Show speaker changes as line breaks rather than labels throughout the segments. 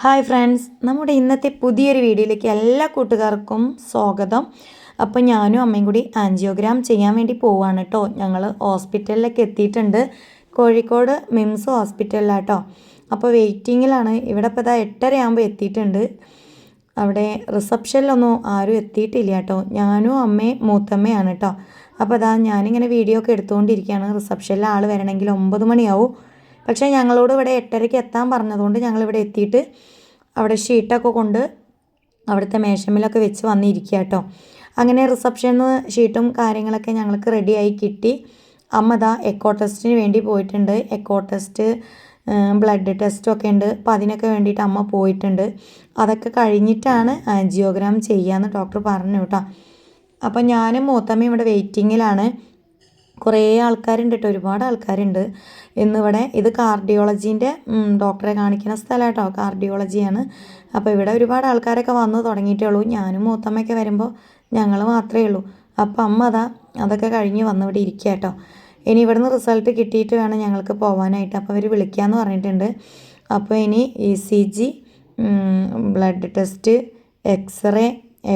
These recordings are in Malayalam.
ഹായ് ഫ്രണ്ട്സ്, നമ്മുടെ ഇന്നത്തെ പുതിയൊരു വീഡിയോയിലേക്ക് എല്ലാ കൂട്ടുകാർക്കും സ്വാഗതം. അപ്പോൾ ഞാനും അമ്മയും കൂടി ആൻജിയോഗ്രാം ചെയ്യാൻ വേണ്ടി പോവുകയാണ് കേട്ടോ. ഞങ്ങൾ ഹോസ്പിറ്റലിലേക്ക് എത്തിയിട്ടുണ്ട്. കോഴിക്കോട് മിംസ് ഹോസ്പിറ്റലിലാട്ടോ. അപ്പോൾ വെയിറ്റിങ്ങിലാണ്. ഇവിടെ ഇപ്പോൾ ഇതാ 8:30 ആകുമ്പോൾ എത്തിയിട്ടുണ്ട്. അവിടെ റിസപ്ഷനിലൊന്നും ആരും എത്തിയിട്ടില്ല കേട്ടോ. ഞാനും അമ്മയും മൂത്തമ്മയാണ് കേട്ടോ. അപ്പോൾ അതാ ഞാനിങ്ങനെ വീഡിയോ ഒക്കെ എടുത്തുകൊണ്ടിരിക്കുകയാണ്. റിസപ്ഷനിൽ ആൾ വരണമെങ്കിൽ 9 മണിയാവും. പക്ഷേ ഞങ്ങളോട് ഇവിടെ 8:30-ക്ക് എത്താൻ പറഞ്ഞതുകൊണ്ട് ഞങ്ങളിവിടെ എത്തിയിട്ട് അവിടെ ഷീട്ടൊക്കെ കൊണ്ട് അവിടുത്തെ മേശമേലൊക്കെ വെച്ച് വന്നിരിക്കുക കേട്ടോ. അങ്ങനെ റിസപ്ഷനിൽ നിന്ന് ഷീട്ടും കാര്യങ്ങളൊക്കെ ഞങ്ങൾക്ക് റെഡിയായി കിട്ടി. അമ്മ ദാ എക്കോ ടെസ്റ്റിന് വേണ്ടി പോയിട്ടുണ്ട്. എക്കോ ടെസ്റ്റ്, ബ്ലഡ് ടെസ്റ്റൊക്കെ ഉണ്ട്. അപ്പോൾ അതിനൊക്കെ വേണ്ടിയിട്ട് അമ്മ പോയിട്ടുണ്ട്. അതൊക്കെ കഴിഞ്ഞിട്ടാണ് ആൻജിയോഗ്രാം ചെയ്യാമെന്ന് ഡോക്ടർ പറഞ്ഞു കേട്ടോ. അപ്പം ഞാനും മൂത്തമ്മയും ഇവിടെ വെയിറ്റിങ്ങിലാണ്. കുറേ ആൾക്കാരുണ്ട് കേട്ടോ, ഒരുപാട് ആൾക്കാരുണ്ട് ഇന്നിവിടെ. ഇത് കാർഡിയോളജീൻ്റെ ഡോക്ടറെ കാണിക്കുന്ന സ്ഥലം കേട്ടോ, കാർഡിയോളജിയാണ്. അപ്പോൾ ഇവിടെ ഒരുപാട് ആൾക്കാരൊക്കെ വന്ന് തുടങ്ങിയിട്ടേ ഉള്ളൂ. ഞാനും മൂത്തമ്മയൊക്കെ വരുമ്പോൾ ഞങ്ങൾ മാത്രമേ ഉള്ളൂ. അപ്പോൾ അമ്മ അതൊക്കെ കഴിഞ്ഞ് വന്ന് ഇവിടെ ഇരിക്കുക കേട്ടോ. ഇനി ഇവിടുന്ന് റിസൾട്ട് കിട്ടിയിട്ട് വേണം ഞങ്ങൾക്ക് പോകാനായിട്ട്. അപ്പോൾ അവർ വിളിക്കാമെന്ന് പറഞ്ഞിട്ടുണ്ട്. അപ്പോൾ ഇനി ECG, blood test, x ray,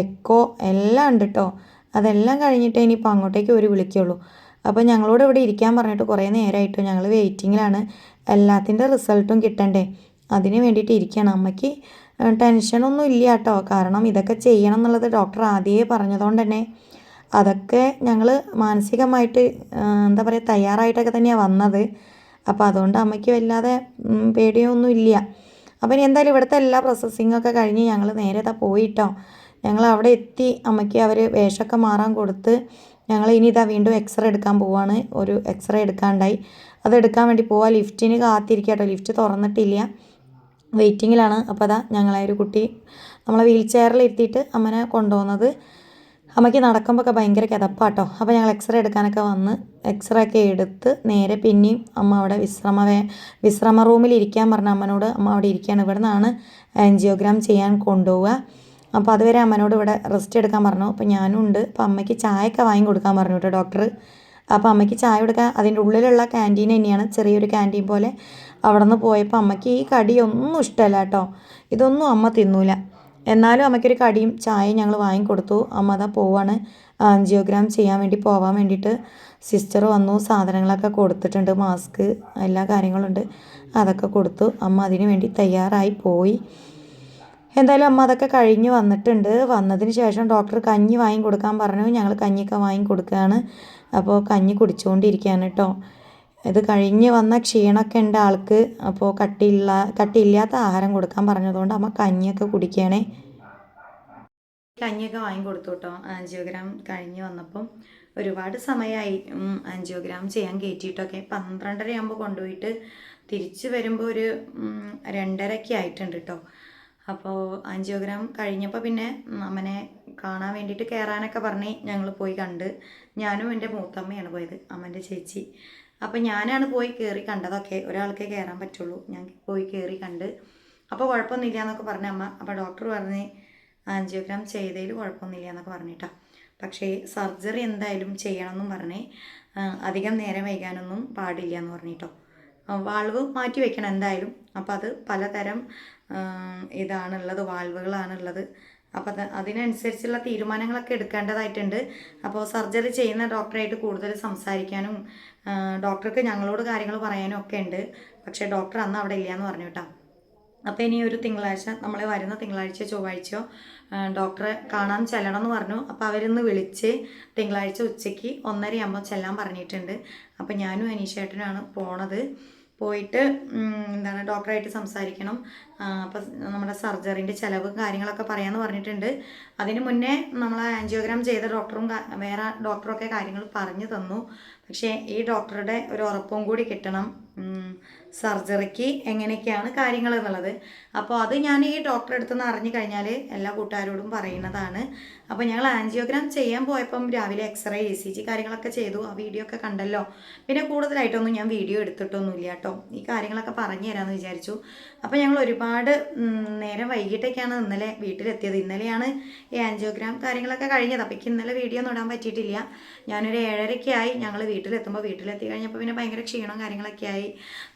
echo എല്ലാം ഉണ്ട് കേട്ടോ. അതെല്ലാം കഴിഞ്ഞിട്ടേ ഇനിയിപ്പോൾ അങ്ങോട്ടേക്ക് ഒരു വിളിക്കുള്ളൂ. അപ്പോൾ ഞങ്ങളോട് ഇവിടെ ഇരിക്കാൻ പറഞ്ഞിട്ട് കുറേ നേരമായിട്ട് ഞങ്ങൾ വെയിറ്റിങ്ങിലാണ്. എല്ലാത്തിൻ്റെ റിസൾട്ടും കിട്ടണ്ടേ, അതിന് വേണ്ടിയിട്ട് ഇരിക്കുകയാണ്. അമ്മയ്ക്ക് ടെൻഷനൊന്നും ഇല്ല കേട്ടോ. കാരണം ഇതൊക്കെ ചെയ്യണം എന്നുള്ളത് ഡോക്ടർ ആദ്യമേ പറഞ്ഞതുകൊണ്ട് തന്നെ അതൊക്കെ ഞങ്ങൾ മാനസികമായിട്ട് എന്താ പറയുക തയ്യാറായിട്ടൊക്കെ തന്നെയാണ് വന്നത്. അപ്പോൾ അതുകൊണ്ട് അമ്മയ്ക്ക് വല്ലാതെ പേടിയൊന്നും ഇല്ല. അപ്പം ഇനി എന്തായാലും ഇവിടുത്തെ എല്ലാ പ്രോസസ്സിങ്ങൊക്കെ കഴിഞ്ഞ് ഞങ്ങൾ നേരെ പോയിട്ടോ. ഞങ്ങൾ അവിടെ എത്തി. അമ്മയ്ക്ക് അവർ വേഷമൊക്കെ മാറാൻ കൊടുത്ത് ഞങ്ങൾ ഇനി വീണ്ടും എക്സ്റേ എടുക്കാൻ പോവാണ്. ഒരു എക്സ്റേ എടുക്കാണ്ടായി, അത് എടുക്കാൻ വേണ്ടി പോവാം. ലിഫ്റ്റിന് കാത്തിരിക്കുക കേട്ടോ. ലിഫ്റ്റ് തുറന്നിട്ടില്ല, വെയിറ്റിങ്ങിലാണ്. അപ്പോൾ ഞങ്ങളെ ഒരു കുട്ടി നമ്മളെ വീൽ ചെയറിൽ ഇരുത്തിയിട്ട് അമ്മനെ കൊണ്ടുപോകുന്നത്. അമ്മയ്ക്ക് നടക്കുമ്പോൾ ഒക്കെ ഭയങ്കര കിതപ്പാട്ടോ. അപ്പോൾ ഞങ്ങൾ എക്സ്റേ എടുക്കാനൊക്കെ വന്ന് എക്സ്റേ ഒക്കെ എടുത്ത് നേരെ പിന്നെയും അമ്മ അവിടെ വിശ്രമ റൂമിൽ ഇരിക്കാൻ പറഞ്ഞ അമ്മനോട്. അമ്മ അവിടെ ഇരിക്കുകയാണ്. ഇവിടെ നിന്നാണ് ആൻജിയോഗ്രാം ചെയ്യാൻ കൊണ്ടുപോവുക. അപ്പോൾ അതുവരെ അമ്മനോട് ഇവിടെ റെസ്റ്റ് എടുക്കാൻ പറഞ്ഞു. അപ്പോൾ ഞാനും ഉണ്ട്. അപ്പോൾ അമ്മയ്ക്ക് ചായയൊക്കെ വാങ്ങി കൊടുക്കാൻ പറഞ്ഞു കേട്ടോ ഡോക്ടർ. അപ്പോൾ അമ്മയ്ക്ക് ചായ കൊടുക്കാൻ അതിൻ്റെ ഉള്ളിലുള്ള ക്യാൻറ്റീൻ തന്നെയാണ്, ചെറിയൊരു ക്യാൻറ്റീൻ പോലെ. അവിടെ നിന്ന് പോയപ്പോൾ അമ്മയ്ക്ക് ഈ കടിയൊന്നും ഇഷ്ടമല്ല കേട്ടോ. ഇതൊന്നും അമ്മ തിന്നൂല. എന്നാലും അമ്മയ്ക്കൊരു കടിയും ചായയും ഞങ്ങൾ വാങ്ങിക്കൊടുത്തു. അമ്മ പോവാണ് ആൻജിയോഗ്രാം ചെയ്യാൻ വേണ്ടി പോകാൻ വേണ്ടിയിട്ട്. സിസ്റ്റർ വന്നു, സാധനങ്ങളൊക്കെ കൊടുത്തിട്ടുണ്ട്, മാസ്ക് എല്ലാ കാര്യങ്ങളുണ്ട്, അതൊക്കെ കൊടുത്തു. അമ്മ അതിന് വേണ്ടി തയ്യാറായി പോയി. എന്തായാലും അമ്മ അതൊക്കെ കഴിഞ്ഞ് വന്നിട്ടുണ്ട്. വന്നതിന് ശേഷം ഡോക്ടർ കഞ്ഞി വാങ്ങി കൊടുക്കാൻ പറഞ്ഞു. ഞങ്ങൾ കഞ്ഞിയൊക്കെ വാങ്ങി കൊടുക്കുകയാണ്. അപ്പോൾ കഞ്ഞി കുടിച്ചുകൊണ്ടിരിക്കുകയാണ് കേട്ടോ. ഇത് കഴിഞ്ഞ് വന്ന ക്ഷീണമൊക്കെ ഉണ്ട് ആൾക്ക്. അപ്പോൾ കട്ടിയില്ലാത്ത ആഹാരം കൊടുക്കാൻ പറഞ്ഞതുകൊണ്ട് അമ്മ കഞ്ഞിയൊക്കെ കുടിക്കുകയാണേ. കഞ്ഞിയൊക്കെ വാങ്ങി കൊടുത്തു കേട്ടോ. ആൻജിയോഗ്രാം കഴിഞ്ഞ് വന്നപ്പം ഒരുപാട് സമയമായി ആൻജിയോഗ്രാം ചെയ്യാൻ കയറ്റിയിട്ടൊക്കെ. 12:30 ആകുമ്പോൾ കൊണ്ടുപോയിട്ട് തിരിച്ച് വരുമ്പോൾ ഒരു 2:30 ആയിട്ടുണ്ട് കേട്ടോ. അപ്പോൾ ആൻജിയോഗ്രാം കഴിഞ്ഞപ്പോൾ പിന്നെ അമ്മനെ കാണാൻ വേണ്ടിയിട്ട് കയറാനൊക്കെ പറഞ്ഞ് ഞങ്ങൾ പോയി കണ്ട്. ഞാനും എൻ്റെ മൂത്തമ്മയാണ് പോയത്, അമ്മൻ്റെ ചേച്ചി. അപ്പോൾ ഞാനാണ് പോയി കയറി കണ്ടതൊക്കെ. ഒരാൾക്കേ കയറാൻ പറ്റുള്ളൂ. ഞാൻ പോയി കയറി കണ്ട്. അപ്പോൾ കുഴപ്പമൊന്നുമില്ല എന്നൊക്കെ പറഞ്ഞ അമ്മ. അപ്പോൾ ഡോക്ടർ പറഞ്ഞ് ആൻജിയോഗ്രാം ചെയ്തതിൽ കുഴപ്പമൊന്നുമില്ല എന്നൊക്കെ പറഞ്ഞിട്ടാ. പക്ഷേ സർജറി എന്തായാലും ചെയ്യണമെന്നും പറഞ്ഞേ. അധികം നേരം വൈകാനൊന്നും പാടില്ല എന്ന് പറഞ്ഞിട്ടോ. വാൾവ് മാറ്റി വെക്കണം എന്തായാലും. അപ്പോൾ അത് പലതരം ഇതാണുള്ളത്, വാൾവുകളാണുള്ളത്. അപ്പോൾ അതിനനുസരിച്ചുള്ള തീരുമാനങ്ങളൊക്കെ എടുക്കേണ്ടതായിട്ടുണ്ട്. അപ്പോൾ സർജറി ചെയ്യുന്ന ഡോക്ടറായിട്ട് കൂടുതൽ സംസാരിക്കാനും ഡോക്ടർക്ക് ഞങ്ങളോട് കാര്യങ്ങൾ പറയാനും ഒക്കെ ഉണ്ട്. പക്ഷേ ഡോക്ടർ അന്ന് അവിടെ ഇല്ലയെന്ന് പറഞ്ഞു കേട്ടോ. അപ്പോൾ ഇനി ഒരു തിങ്കളാഴ്ച, നമ്മളെ വരുന്ന തിങ്കളാഴ്ച ചൊവ്വാഴ്ചയോ ഡോക്ടറെ കാണാൻ ചെല്ലണം എന്ന് പറഞ്ഞു. അപ്പോൾ അവരിന്ന് വിളിച്ച് തിങ്കളാഴ്ച ഉച്ചയ്ക്ക് 1:30 ആകുമ്പോൾ ചെല്ലാൻ പറഞ്ഞിട്ടുണ്ട്. അപ്പോൾ ഞാനും അനീഷേട്ടനാണ് പോണത്. പോയിട്ട് ഡോക്ടറായിട്ട് സംസാരിക്കണം. അപ്പോൾ നമ്മുടെ സർജറിൻ്റെ ചിലവ് കാര്യങ്ങളൊക്കെ പറയാമെന്ന് പറഞ്ഞിട്ടുണ്ട്. അതിന് മുന്നേ നമ്മൾ ആൻജിയോഗ്രാം ചെയ്ത ഡോക്ടറും വേറെ ഡോക്ടറൊക്കെ കാര്യങ്ങൾ പറഞ്ഞു തന്നു. പക്ഷേ ഈ ഡോക്ടറുടെ ഒരു ഉറപ്പും കൂടി കിട്ടണം സർജറിക്ക് എങ്ങനെയൊക്കെയാണ് കാര്യങ്ങൾ എന്നുള്ളത്. അപ്പോൾ അത് ഞാൻ ഈ ഡോക്ടറെ അടുത്ത് നിന്ന് അറിഞ്ഞു കഴിഞ്ഞാൽ എല്ലാ കൂട്ടുകാരോടും പറയുന്നതാണ്. അപ്പോൾ ഞങ്ങൾ ആൻജിയോഗ്രാം ചെയ്യാൻ പോയപ്പം രാവിലെ എക്സ്റേ, ECG കാര്യങ്ങളൊക്കെ ചെയ്തു. ആ വീഡിയോ ഒക്കെ കണ്ടല്ലോ. പിന്നെ കൂടുതലായിട്ടൊന്നും ഞാൻ വീഡിയോ എടുത്തിട്ടൊന്നുമില്ല കേട്ടോ. ഈ കാര്യങ്ങളൊക്കെ പറഞ്ഞു തരാമെന്ന് വിചാരിച്ചു. അപ്പോൾ ഞങ്ങൾ ഒരുപാട് നേരം വൈകിട്ടൊക്കെയാണ് ഇന്നലെ വീട്ടിലെത്തിയത്. ഇന്നലെയാണ് ഈ ആൻജിയോഗ്രാം കാര്യങ്ങളൊക്കെ കഴിഞ്ഞത്. അപ്പോൾ എനിക്ക് ഇന്നലെ വീഡിയോ ഒന്നും ഇടാൻ പറ്റിയിട്ടില്ല. ഞാനൊരു 7:30 ആയി ഞങ്ങൾ വീട്ടിലെത്തി കഴിഞ്ഞപ്പോൾ പിന്നെ ഭയങ്കര ക്ഷീണവും കാര്യങ്ങളൊക്കെ ആയി.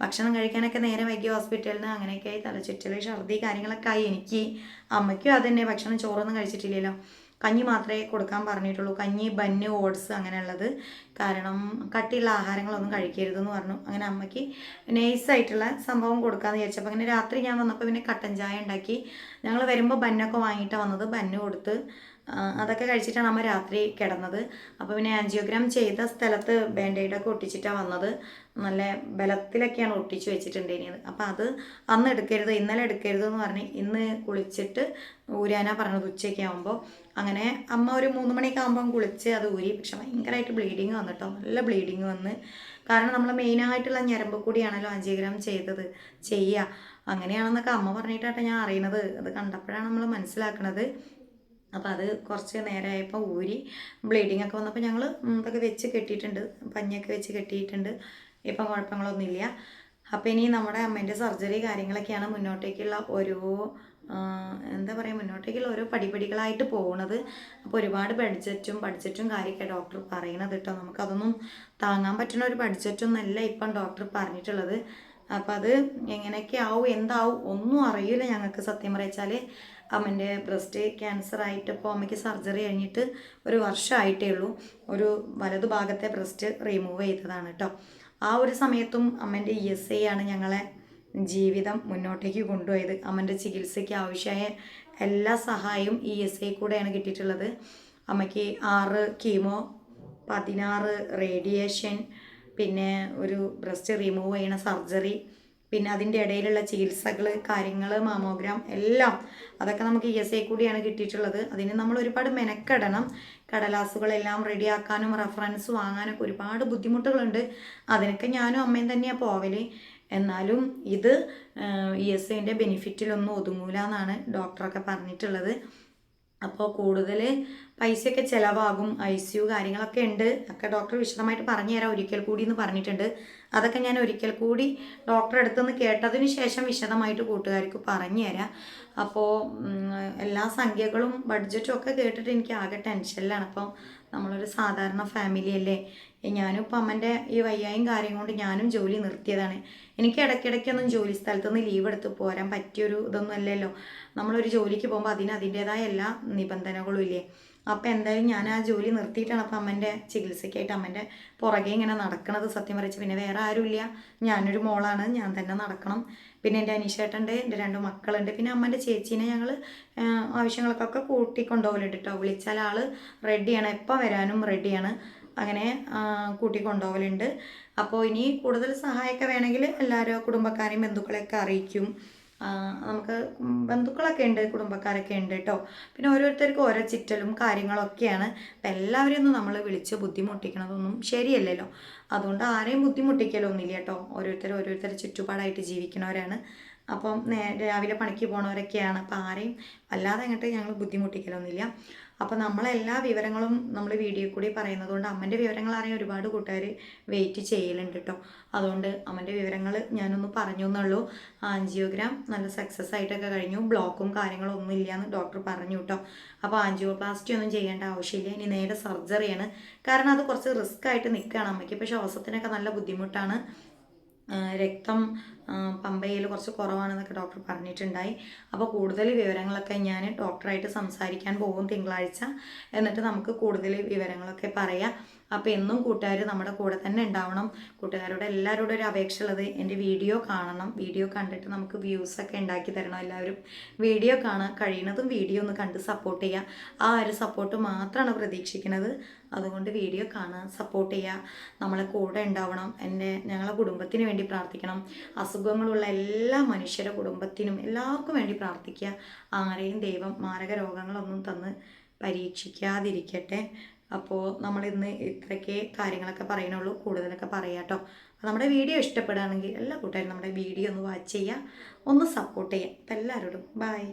ഭക്ഷണം കഴിക്കാനൊക്കെ നേരെ വൈകി ഹോസ്പിറ്റലിൽ നിന്ന്. അങ്ങനെയൊക്കെ ആയി തലചുറ്റൽ, ഛർദി കാര്യങ്ങളൊക്കെ ആയി എനിക്ക്. അമ്മയ്ക്കും അതുതന്നെ, ഭക്ഷണം ചോറൊന്നും കഴിച്ചിട്ടില്ലല്ലോ. കഞ്ഞി മാത്രമേ കൊടുക്കാൻ പറഞ്ഞിട്ടുള്ളൂ. കഞ്ഞി, ബന്ന്, ഓട്സ് അങ്ങനെയുള്ളത്. കാരണം കട്ടിയുള്ള ആഹാരങ്ങളൊന്നും കഴിക്കരുതെന്ന് പറഞ്ഞു. അങ്ങനെ അമ്മയ്ക്ക് നൈസായിട്ടുള്ള സംഭവം കൊടുക്കാമെന്ന് വിചാരിച്ചപ്പോൾ അങ്ങനെ രാത്രി ഞാൻ വന്നപ്പോൾ പിന്നെ കട്ടൻ ചായ ഉണ്ടാക്കി. ഞങ്ങൾ വരുമ്പോൾ ബന്നൊക്കെ വാങ്ങിയിട്ടാണ് വന്നത്. ബന്ന് കൊടുത്ത് അതൊക്കെ കഴിച്ചിട്ടാണ് അമ്മ രാത്രി കിടന്നത്. അപ്പോൾ പിന്നെ ആൻജിയോഗ്രാം ചെയ്ത സ്ഥലത്ത് ബാൻഡേഡൊക്കെ ഒട്ടിച്ചിട്ടാണ് വന്നത്. നല്ല ബലത്തിലൊക്കെയാണ് ഒട്ടിച്ച് വെച്ചിട്ടുണ്ടായിരുന്നത്. അപ്പോൾ അത് അന്ന് എടുക്കരുത്, ഇന്നലെ എടുക്കരുത് എന്ന് പറഞ്ഞ് ഇന്ന് കുളിച്ചിട്ട് ഊരാനാണ് പറഞ്ഞത് ഉച്ചയ്ക്ക് ആകുമ്പോൾ. അങ്ങനെ അമ്മ ഒരു 3 മണിയൊക്കെ ആകുമ്പം കുളിച്ച് അത് ഊരി. പക്ഷെ ഭയങ്കരമായിട്ട് ബ്ലീഡിങ് വന്നിട്ടോ, നല്ല ബ്ലീഡിങ് വന്ന്. കാരണം നമ്മൾ മെയിനായിട്ടുള്ള ഞരമ്പ് കൂടിയാണല്ലോ ആൻജിയോഗ്രാം ചെയ്യുക. അങ്ങനെയാണെന്നൊക്കെ അമ്മ പറഞ്ഞിട്ടാണ് ഞാൻ അറിയണത്. അത് കണ്ടപ്പോഴാണ് നമ്മൾ മനസ്സിലാക്കണത്. അപ്പോൾ അത് കുറച്ച് നേരമായപ്പോൾ ഊരി. ബ്ലീഡിങ് ഒക്കെ വന്നപ്പോൾ ഞങ്ങൾ ഇതൊക്കെ വെച്ച് കെട്ടിയിട്ടുണ്ട്, പഞ്ഞിയൊക്കെ വെച്ച് കെട്ടിയിട്ടുണ്ട്. ഇപ്പം കുഴപ്പങ്ങളൊന്നുമില്ല. അപ്പോൾ ഇനി നമ്മുടെ അമ്മേൻ്റെ സർജറി കാര്യങ്ങളൊക്കെയാണ് മുന്നോട്ടേക്കുള്ള മുന്നോട്ടേക്കുള്ള ഓരോ പടിപടികളായിട്ട് പോകുന്നത്. അപ്പോൾ ഒരുപാട് ബഡ്ജറ്റും കാര്യമൊക്കെ ഡോക്ടർ പറയണത് കേട്ടോ. നമുക്കതൊന്നും താങ്ങാൻ പറ്റുന്ന ഒരു ബഡ്ജറ്റൊന്നുമല്ല ഇപ്പം ഡോക്ടർ പറഞ്ഞിട്ടുള്ളത്. അപ്പോൾ അത് എങ്ങനെയൊക്കെ ആവും എന്താവും ഒന്നും അറിയില്ല ഞങ്ങൾക്ക്. സത്യം പറയിച്ചാൽ അമ്മൻ്റെ ബ്രസ്റ്റ് ക്യാൻസർ ആയിട്ട് ഇപ്പോൾ അമ്മയ്ക്ക് സർജറി കഴിഞ്ഞിട്ട് 1 വർഷമായിട്ടേ ഉള്ളൂ. ഒരു വലതു ഭാഗത്തെ ബ്രസ്റ്റ് റിമൂവ് ചെയ്തതാണ് കേട്ടോ. ആ ഒരു സമയത്തും അമ്മൻ്റെ ESI ആണ് ഞങ്ങളെ ജീവിതം മുന്നോട്ടേക്ക് കൊണ്ടുപോയത്. അമ്മൻ്റെ ചികിത്സയ്ക്ക് ആവശ്യമായ എല്ലാ സഹായവും ESI കൂടെയാണ് കിട്ടിയിട്ടുള്ളത്. അമ്മയ്ക്ക് 6 കീമോ, 16 റേഡിയേഷൻ, പിന്നെ ഒരു ബ്രസ്റ്റ് റിമൂവ് ചെയ്യണ സർജറി, പിന്നെ അതിൻ്റെ ഇടയിലുള്ള ചികിത്സകൾ, കാര്യങ്ങൾ, മാമോഗ്രാം എല്ലാം അതൊക്കെ നമുക്ക് ESI കൂടിയാണ് കിട്ടിയിട്ടുള്ളത്. അതിന് നമ്മൾ ഒരുപാട് മെനക്കെടണം. കടലാസുകളെല്ലാം റെഡിയാക്കാനും റെഫറൻസ് വാങ്ങാനൊക്കെ ഒരുപാട് ബുദ്ധിമുട്ടുകളുണ്ട്. അതിനൊക്കെ ഞാനും അമ്മയും തന്നെയാണ് പോവൽ. എന്നാലും ഇത് ESIൻ്റെ ബെനിഫിറ്റിലൊന്നും ഒതുങ്ങൂല എന്നാണ് ഡോക്ടറൊക്കെ പറഞ്ഞിട്ടുള്ളത്. അപ്പോൾ കൂടുതൽ പൈസയൊക്കെ ചിലവാകും. ICU കാര്യങ്ങളൊക്കെ ഉണ്ട്. ഒക്കെ ഡോക്ടർ വിശദമായിട്ട് പറഞ്ഞു തരാം ഒരിക്കൽ കൂടി എന്ന് പറഞ്ഞിട്ടുണ്ട്. അതൊക്കെ ഞാൻ ഒരിക്കൽ കൂടി ഡോക്ടറെ അടുത്തുനിന്ന് കേട്ടതിന് ശേഷം വിശദമായിട്ട് കൂട്ടുകാർക്ക് പറഞ്ഞു തരാം. അപ്പോൾ എല്ലാ സംഖ്യകളും ബഡ്ജറ്റും ഒക്കെ കേട്ടിട്ട് എനിക്ക് ആകെ ടെൻഷനിലാണ്. അപ്പോൾ നമ്മളൊരു സാധാരണ ഫാമിലി അല്ലേ. ഞാനും ഇപ്പം അമ്മൻ്റെ ഈ വയ്യായും കാര്യം കൊണ്ട് ഞാനും ജോലി നിർത്തിയതാണ്. എനിക്ക് ഇടയ്ക്കിടയ്ക്കൊന്നും ജോലി സ്ഥലത്തുനിന്ന് ലീവ് എടുത്ത് പോരാൻ പറ്റിയൊരു ഇതൊന്നും അല്ലല്ലോ. നമ്മളൊരു ജോലിക്ക് പോകുമ്പോൾ അതിൻ്റേതായ എല്ലാ നിബന്ധനകളും ഇല്ലേ. അപ്പോൾ എന്തായാലും ഞാൻ ആ ജോലി നിർത്തിയിട്ടാണ് അപ്പം അമ്മൻ്റെ ചികിത്സയ്ക്കായിട്ട് അമ്മൻ്റെ പുറകെ ഇങ്ങനെ നടക്കണത്. സത്യം പറയിച്ച് പിന്നെ വേറെ ആരുമില്ല. ഞാനൊരു മോളാണ്, ഞാൻ തന്നെ നടക്കണം. പിന്നെ എൻ്റെ അനീഷേട്ടൻ്റെ, എൻ്റെ 2 മക്കളുണ്ട്. പിന്നെ അമ്മൻ്റെ ചേച്ചീനെ ഞങ്ങൾ ആവശ്യങ്ങൾക്കൊക്കെ കൂട്ടിക്കൊണ്ടുപോകലുണ്ട് കേട്ടോ. വിളിച്ചാൽ ആൾ റെഡിയാണ്, എപ്പോൾ വരാനും റെഡിയാണ്. അങ്ങനെ കൂട്ടിക്കൊണ്ടുപോകലുണ്ട്. അപ്പോൾ ഇനി കൂടുതൽ സഹായമൊക്കെ വേണമെങ്കിൽ എല്ലാവരും കുടുംബക്കാരെയും ബന്ധുക്കളെയൊക്കെ അറിയിക്കും. നമുക്ക് ബന്ധുക്കളൊക്കെ ഉണ്ട്, കുടുംബക്കാരൊക്കെ ഉണ്ട് കേട്ടോ. പിന്നെ ഓരോരുത്തർക്കും ഓരോ ചിറ്റലും കാര്യങ്ങളൊക്കെയാണ്. അപ്പം എല്ലാവരെയും ഒന്നും നമ്മൾ വിളിച്ച് ബുദ്ധിമുട്ടിക്കണതൊന്നും ശരിയല്ലല്ലോ. അതുകൊണ്ട് ആരെയും ബുദ്ധിമുട്ടിക്കലൊന്നുമില്ല കേട്ടോ. ഓരോരുത്തർ ചുറ്റുപാടായിട്ട് ജീവിക്കുന്നവരാണ്. അപ്പം രാവിലെ പണിക്ക് പോണവരൊക്കെയാണ്. അപ്പം ആരെയും അല്ലാതെ അങ്ങോട്ട് ഞങ്ങൾ ബുദ്ധിമുട്ടിക്കലൊന്നുമില്ല. അപ്പോൾ നമ്മളെല്ലാ വിവരങ്ങളും നമ്മൾ വീഡിയോ കൂടി പറയുന്നത് കൊണ്ട് അമ്മൻ്റെ വിവരങ്ങൾ അറിയാൻ ഒരുപാട് കൂട്ടുകാർ വെയിറ്റ് ചെയ്യലുണ്ട് കേട്ടോ. അതുകൊണ്ട് അമ്മൻ്റെ വിവരങ്ങൾ ഞാനൊന്ന് പറഞ്ഞു എന്നുള്ളൂ. ആൻജിയോഗ്രാം നല്ല സക്സസ് ആയിട്ടൊക്കെ കഴിഞ്ഞു. ബ്ലോക്കും കാര്യങ്ങളും ഒന്നും ഇല്ലയെന്ന് ഡോക്ടർ പറഞ്ഞു കേട്ടോ. അപ്പോൾ ആൻജിയോപ്ലാസ്റ്റി ഒന്നും ചെയ്യേണ്ട ആവശ്യമില്ല. ഇനി നേരെ സർജറിയാണ്. കാരണം അത് കുറച്ച് റിസ്ക് ആയിട്ട് നിൽക്കുകയാണ് അമ്മയ്ക്ക്. ഇപ്പോൾ ശ്വാസത്തിനൊക്കെ നല്ല ബുദ്ധിമുട്ടാണ്. രക്തം പമ്പയിൽ കുറച്ച് കുറവാണെന്നൊക്കെ ഡോക്ടർ പറഞ്ഞിട്ടുണ്ടായി. അപ്പോൾ കൂടുതൽ വിവരങ്ങളൊക്കെ ഞാൻ ഡോക്ടറായിട്ട് സംസാരിക്കാൻ പോകും തിങ്കളാഴ്ച. എന്നിട്ട് നമുക്ക് കൂടുതൽ വിവരങ്ങളൊക്കെ പറയാം. അപ്പോൾ എന്നും കൂട്ടുകാർ നമ്മുടെ കൂടെ തന്നെ ഉണ്ടാവണം. കൂട്ടുകാരോട് എല്ലാവരോടും ഒരു അപേക്ഷ ഉള്ളത്, എൻ്റെ വീഡിയോ കാണണം. വീഡിയോ കണ്ടിട്ട് നമുക്ക് വ്യൂസൊക്കെ ഉണ്ടാക്കി തരണം. എല്ലാവരും വീഡിയോ കാണാൻ കഴിയുന്നതും വീഡിയോ ഒന്ന് കണ്ട് സപ്പോർട്ട് ചെയ്യുക. ആ ഒരു സപ്പോർട്ട് മാത്രമാണ് പ്രതീക്ഷിക്കുന്നത്. അതുകൊണ്ട് വീഡിയോ കാണാൻ സപ്പോർട്ട് ചെയ്യുക. നമ്മളെ കൂടെ ഉണ്ടാവണം. ഞങ്ങളെ കുടുംബത്തിന് വേണ്ടി പ്രാർത്ഥിക്കണം. അസുഖങ്ങളുള്ള എല്ലാ മനുഷ്യരുടെ കുടുംബത്തിനും എല്ലാവർക്കും വേണ്ടി പ്രാർത്ഥിക്കുക. ആരെയും ദൈവം മാരക രോഗങ്ങളൊന്നും തന്ന് പരീക്ഷിക്കാതിരിക്കട്ടെ. അപ്പോൾ നമ്മളിന്ന് ഇത്രയ്ക്ക് കാര്യങ്ങളൊക്കെ പറയണുള്ളൂ. കൂടുതലൊക്കെ പറയാം കേട്ടോ. അപ്പോൾ നമ്മുടെ വീഡിയോ ഇഷ്ടപ്പെടുകയാണെങ്കിൽ എല്ലാ കൂട്ടുകാരും നമ്മുടെ വീഡിയോ ഒന്ന് വാച്ച് ചെയ്യുക, ഒന്ന് സപ്പോർട്ട് ചെയ്യുക. അപ്പോൾ എല്ലാവരോടും ബൈ.